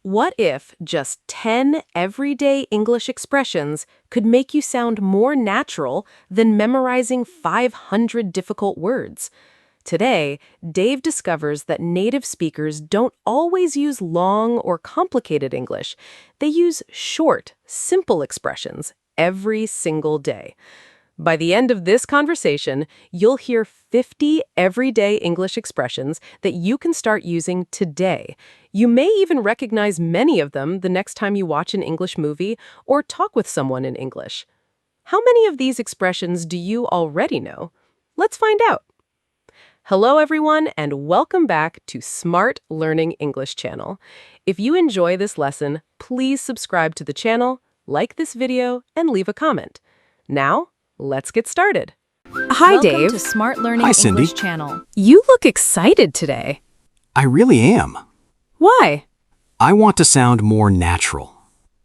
What if just 10 everyday English expressions could make you sound more natural than memorizing 500 difficult words? Today, Dave discovers that native speakers don't always use long or complicated English. They use short, simple expressions every single day. By the end of this conversation, you'll hear 50 everyday English expressions that you can start using today. You may even recognize many of them the next time you watch an English movie or talk with someone in English. How many of these expressions do you already know? Let's find out. Hello, everyone, and welcome back to Smart Learning English channel. If you enjoy this lesson, please subscribe to the channel, like this video, and leave a comment. Now, let's get started. Hi, Welcome Dave. to Smart Learning Hi, Cindy. English channel. You look excited today. I really am. Why? I want to sound more natural.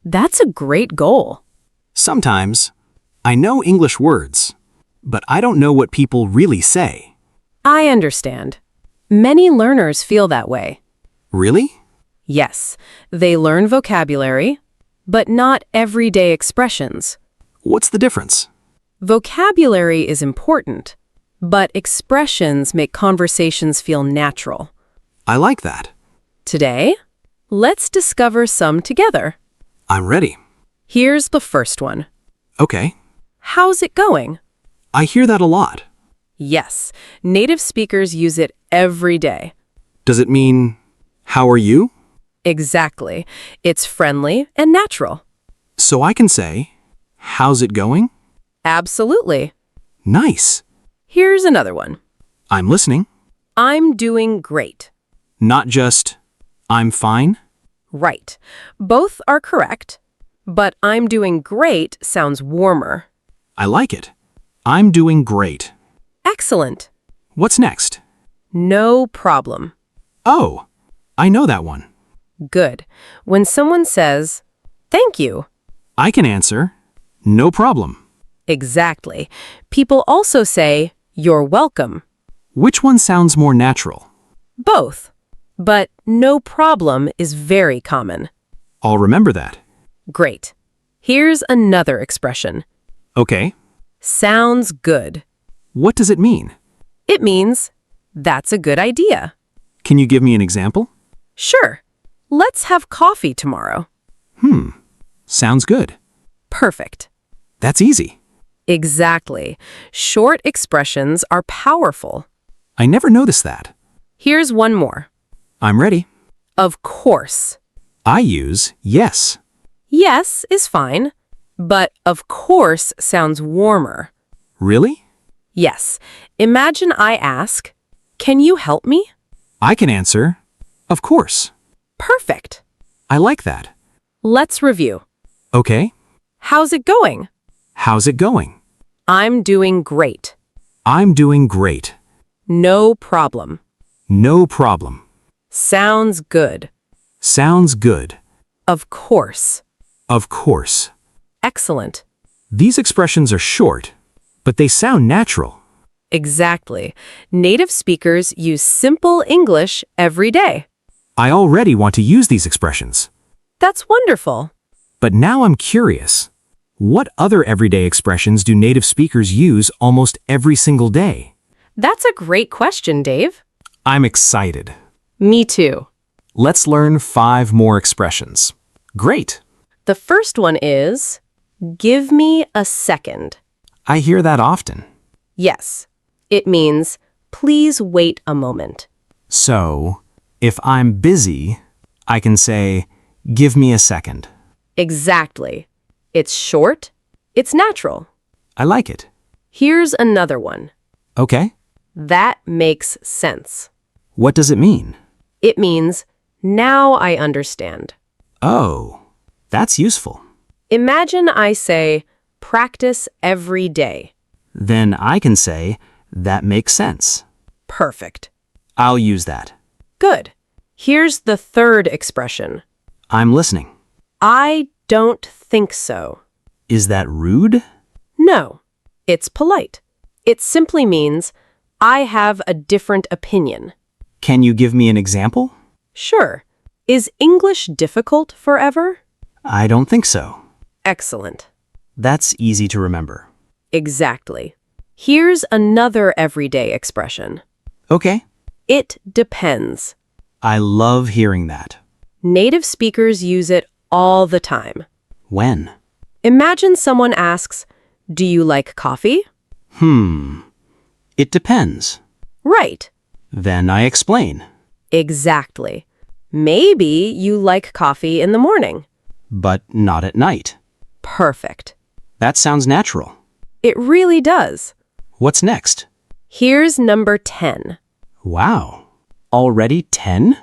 That's a great goal. Sometimes, I know English words, but I don't know what people really say. I understand. Many learners feel that way. Really? Yes, they learn vocabulary, but not everyday expressions. What's the difference? Vocabulary is important, but expressions make conversations feel natural. I like that. Today, let's discover some together. I'm ready. Here's the first one. Okay. How's it going? I hear that a lot. Yes, native speakers use it every day. Does it mean, how are you? Exactly. It's friendly and natural. So I can say, how's it going? Absolutely. Nice. Here's another one. I'm listening. I'm doing great. Not just, I'm fine. Right. Both are correct, but I'm doing great sounds warmer. I like it. I'm doing great. Excellent. What's next? No problem. Oh, I know that one. Good. When someone says, thank you. I can answer, no problem. Exactly. People also say, you're welcome. Which one sounds more natural? Both. But no problem is very common. I'll remember that. Great. Here's another expression. Okay. Sounds good. What does it mean? It means, that's a good idea. Can you give me an example? Sure. Let's have coffee tomorrow. Sounds good. Perfect. That's easy. Exactly. Short expressions are powerful. I never noticed that. Here's one more. I'm ready. Of course. I use yes. Yes is fine, but of course sounds warmer. Really? Yes. Imagine I ask, can you help me? I can answer, of course. Perfect. I like that. Let's review. Okay. How's it going? How's it going? I'm doing great. I'm doing great. No problem. No problem. Sounds good. Sounds good. Of course. Of course. Excellent. These expressions are short, but they sound natural. Exactly. Native speakers use simple English every day. I already want to use these expressions. That's wonderful. But now I'm curious. What other everyday expressions do native speakers use almost every single day? That's a great question, Dave. I'm excited. Me too. Let's learn 5 more expressions. Great. The first one is, give me a second. I hear that often. Yes. It means, please wait a moment. So, if I'm busy, I can say, give me a second. Exactly. It's short. It's natural. I like it. Here's another one. Okay. That makes sense. What does it mean? It means, now I understand. Oh, that's useful. Imagine I say, practice every day. Then I can say, that makes sense. Perfect. I'll use that. Good. Here's the third expression. I'm listening. I don't think so. Is that rude? No, it's polite. It simply means, I have a different opinion. Can you give me an example? Sure. Is English difficult forever? I don't think so. Excellent. That's easy to remember. Exactly. Here's another everyday expression. Okay. It depends. I love hearing that. Native speakers use it all the time. When? Imagine someone asks, "Do you like coffee?" It depends. Right. Then I explain. Exactly. Maybe you like coffee in the morning. But not at night. Perfect. That sounds natural. It really does. What's next? Here's number 10. Wow. Already 10?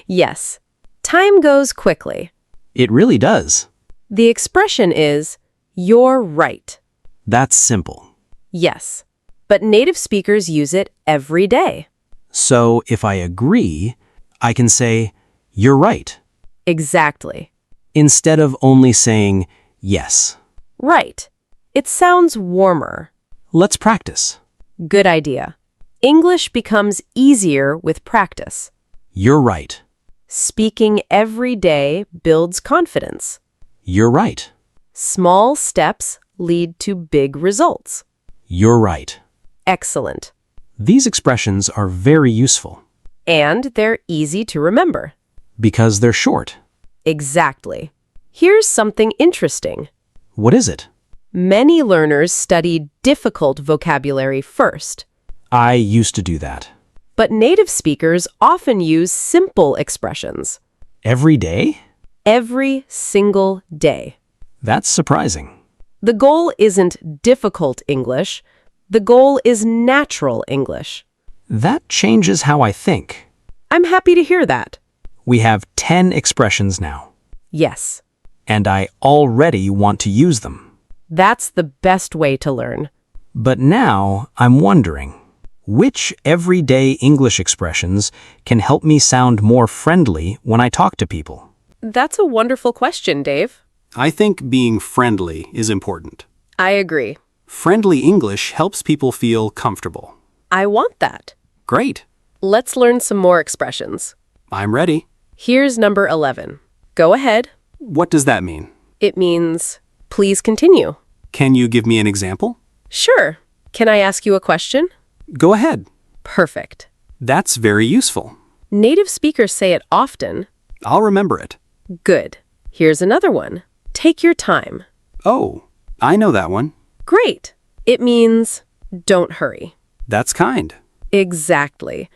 Yes. Time goes quickly. It really does. The expression is, "You're right." That's simple. Yes. But native speakers use it every day. So if I agree, I can say, "You're right," Exactly. instead of only saying, "Yes." Right. It sounds warmer. Let's practice. Good idea. English becomes easier with practice. You're right. Speaking every day builds confidence. You're right. Small steps lead to big results. You're right. Excellent. These expressions are very useful And they're easy to remember. because they're short. Exactly. Here's something interesting. What is it? Many learners study difficult vocabulary first, I used to do that. but native speakers often use simple expressions Every day? every single day. That's surprising. The goal isn't difficult English. The goal is natural English. That changes how I think. I'm happy to hear that. We have 10 expressions now, Yes, and I already want to use them. that's the best way to learn. But now I'm wondering, which everyday English expressions can help me sound more friendly when I talk to people? That's a wonderful question, Dave. I think being friendly is important. I agree. Friendly English helps people feel comfortable. I want that. Great. Let's learn some more expressions. I'm ready. Here's number 11. Go ahead. What does that mean? It means, please continue. Can you give me an example? Sure. Can I ask you a question? Go ahead. Perfect. That's very useful. Native speakers say it often. I'll remember it. Good. Here's another one. Take your time. Oh, I know that one. Great. It means, don't hurry. That's kind. Exactly.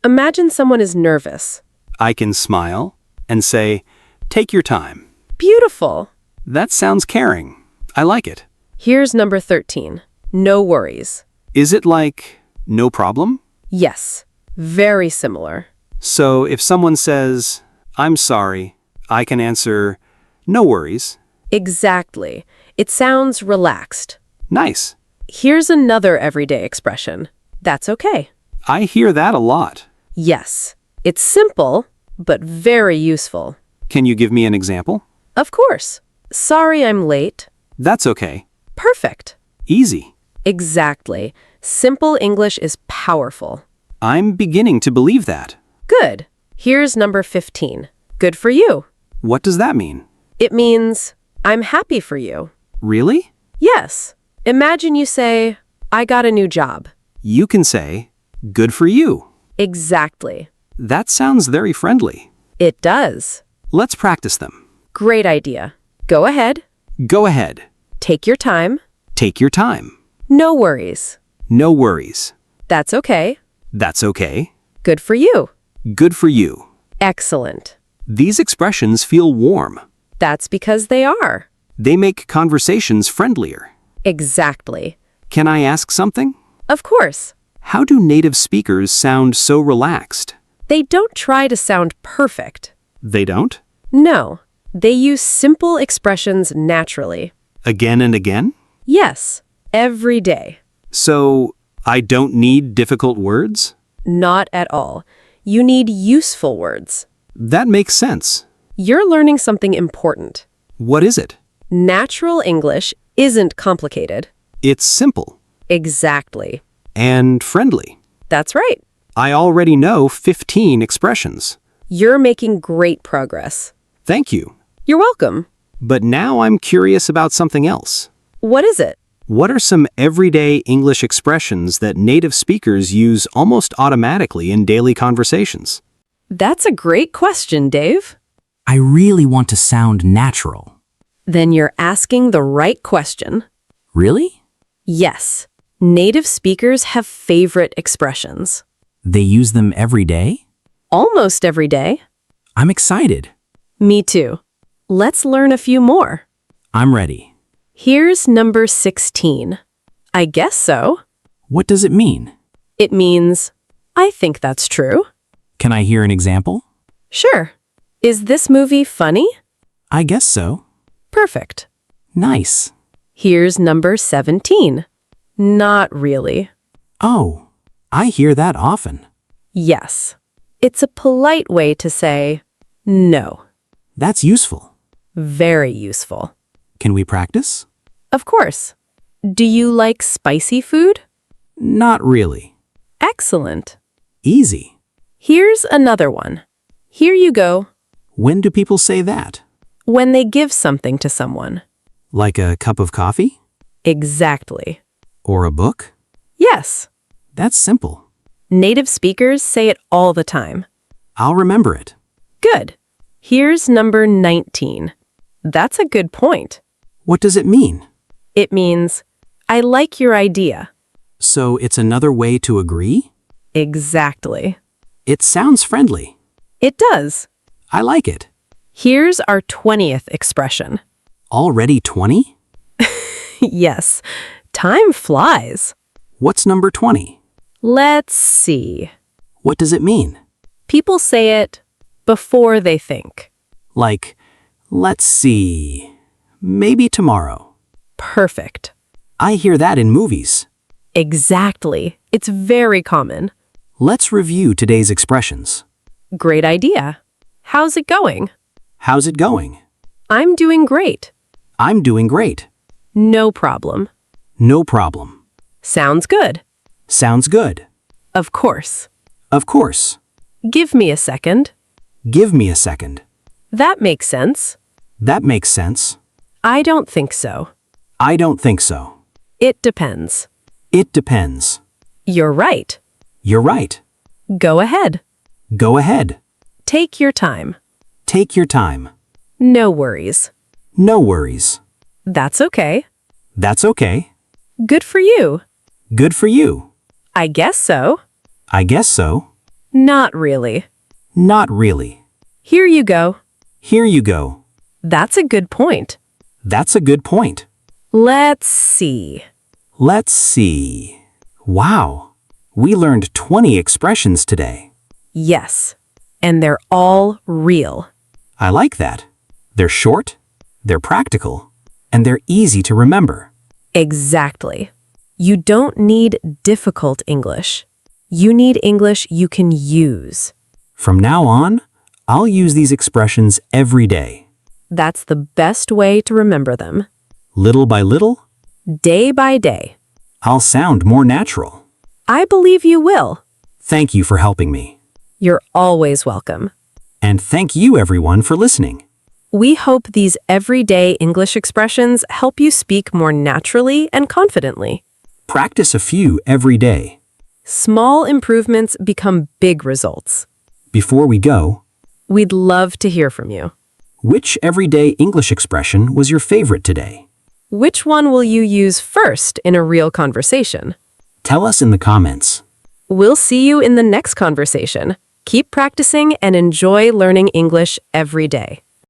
Imagine someone is nervous. I can smile and say, take your time. Beautiful. That sounds caring. I like it. Here's number 13. No worries. Is it like, no problem? Yes. Very similar. So if someone says, I'm sorry, I can answer, no worries. Exactly. It sounds relaxed. Nice. Here's another everyday expression. That's okay. I hear that a lot. Yes. It's simple, but very useful. Can you give me an example? Of course. Sorry I'm late. That's okay. Perfect. Easy. Exactly. Simple English is powerful. I'm beginning to believe that. Good. Here's number 15. Good for you. What does that mean? It means, I'm happy for you. Really? Yes. Imagine you say, I got a new job. You can say, good for you. Exactly. That sounds very friendly. It does. Let's practice them. Great idea. Go ahead. Go ahead. Take your time. Take your time. No worries. No worries. That's okay. That's okay. Good for you. Good for you. Excellent. These expressions feel warm. That's because they are. They make conversations friendlier. Exactly. Can I ask something? Of course. How do native speakers sound so relaxed? They don't try to sound perfect. They don't? No. They use simple expressions naturally. Again and again? Yes. Every day. So, I don't need difficult words? Not at all. You need useful words. That makes sense. You're learning something important. What is it? Natural English isn't complicated. It's simple Exactly. and friendly. That's right. I already know 15 expressions. You're making great progress. Thank you. You're welcome. But now I'm curious about something else. What is it? What are some everyday English expressions that native speakers use almost automatically in daily conversations? That's a great question, Dave. I really want to sound natural. Then you're asking the right question. Really? Yes, native speakers have favorite expressions. They use them every day? Almost every day. I'm excited. Me too. Let's learn a few more. I'm ready. Here's number 16. I guess so. What does it mean? It means, I think that's true. Can I hear an example? Sure. Is this movie funny? I guess so. Perfect. Nice. Here's number 17. Not really. Oh, I hear that often. Yes. It's a polite way to say no. That's useful. Very useful. Can we practice? Of course. Do you like spicy food? Not really. Excellent. Easy. Here's another one. Here you go. When do people say that? When they give something to someone. Like a cup of coffee? Exactly. Or a book? Yes. That's simple. Native speakers say it all the time. I'll remember it. Good. Here's number 19. That's a good point. What does it mean? It means, I like your idea. So it's another way to agree? Exactly. It sounds friendly. It does. I like it. Here's our 20th expression. Already 20? Yes, time flies. What's number 20? Let's see. What does it mean? People say it before they think. Like, let's see, maybe tomorrow. Perfect. I hear that in movies. Exactly. It's very common. Let's review today's expressions. Great idea. How's it going? How's it going? I'm doing great. I'm doing great. No problem. No problem. Sounds good. Sounds good. Of course. Of course. Give me a second. Give me a second. That makes sense. That makes sense. I don't think so. I don't think so. It depends. It depends. You're right. You're right. Go ahead. Go ahead. Take your time. Take your time. No worries. No worries. That's okay. That's okay. Good for you. Good for you. I guess so. I guess so. Not really. Not really. Here you go. Here you go. That's a good point. That's a good point. Let's see. Let's see. Wow. We learned 20 expressions today. Yes. And they're all real. I like that. They're short, they're practical, and they're easy to remember. Exactly. You don't need difficult English. You need English you can use. From now on, I'll use these expressions every day. That's the best way to remember them. Little by little, Day by day. I'll sound more natural. I believe you will. Thank you for helping me. You're always welcome. And thank you everyone for listening. We hope these everyday English expressions help you speak more naturally and confidently. Practice a few every day. Small improvements become big results. Before we go, We'd love to hear from you. which everyday English expression was your favorite today? Which one will you use first in a real conversation? Tell us in the comments. We'll see you in the next conversation. Keep practicing and enjoy learning English every day.